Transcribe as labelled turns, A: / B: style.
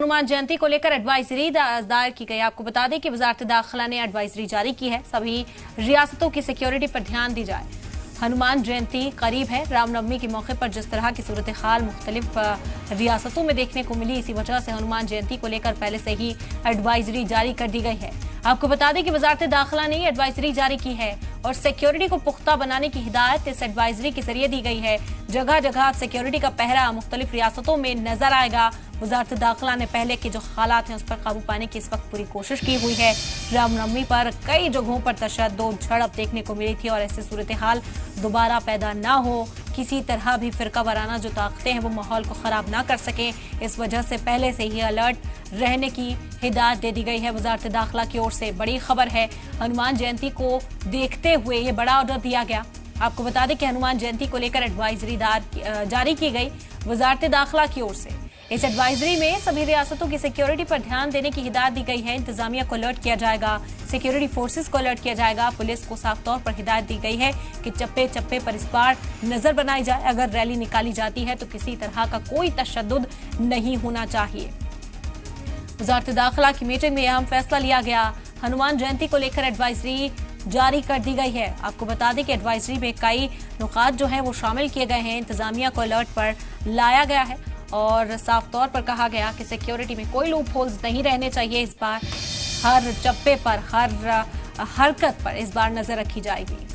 A: हनुमान जयंती को लेकर एडवाइजरी दायर की गई। आपको बता दें कि वजारत दाखिला ने एडवाइजरी जारी की है। सभी रियासतों की सिक्योरिटी पर ध्यान दी जाए। हनुमान जयंती करीब है। रामनवमी के मौके पर जिस तरह की सूरत हाल मुख्तलिफ रियासतों में देखने को मिली, इसी वजह से हनुमान जयंती को लेकर पहले से ही एडवाइजरी जारी कर दी गई है। आपको बता दें कि वजारत दाखिला ने एडवाइजरी जारी की है और सिक्योरिटी को पुख्ता बनाने की हिदायत इस एडवाइजरी के जरिए दी गई है। जगह जगह सिक्योरिटी का पहरा मुख्तलिफ रियासतों में नजर आएगा। वजारत दाखिला ने पहले के जो हालात हैं उस पर काबू पाने की इस वक्त पूरी कोशिश की हुई है। रामनवमी पर कई जगहों पर तशद्दुद झड़प देखने को मिली थी और ऐसे सूरत हाल दोबारा पैदा ना हो, किसी तरह भी फिरका वाराना जो ताकतें हैं वो माहौल को खराब ना कर सके, इस वजह से पहले से ही अलर्ट रहने की हिदायत दे दी गई है वजारत दाखिला की ओर से। बड़ी खबर है, हनुमान जयंती को देखते हुए ये बड़ा ऑर्डर दिया गया। आपको बता दें कि हनुमान जयंती को लेकर एडवाइजरी जारी की गई वजारत दाखिला की ओर से। इस एडवाइजरी में सभी रियासतों की सिक्योरिटी पर ध्यान देने की हिदायत दी गई है। इंतजामिया को अलर्ट किया जाएगा, सिक्योरिटी फोर्सेस को अलर्ट किया जाएगा। पुलिस को साफ तौर पर हिदायत दी गई है कि चप्पे चप्पे पर इस बार नजर बनाई जाए। अगर रैली निकाली जाती है तो किसी तरह का कोई तशद्दुद नहीं होना चाहिए। वजारत दाखिला की मीटिंग में अहम फैसला लिया गया। हनुमान जयंती को लेकर एडवाइजरी जारी कर दी गई है। आपको बता दें कि एडवाइजरी में कई नुकात जो हैं वो शामिल किए गए हैं। इंतजामिया को अलर्ट पर लाया गया है और साफ तौर पर कहा गया कि सिक्योरिटी में कोई लूप होल्स नहीं रहने चाहिए। इस बार हर चप्पे पर, हर हरकत पर इस बार नजर रखी जाएगी।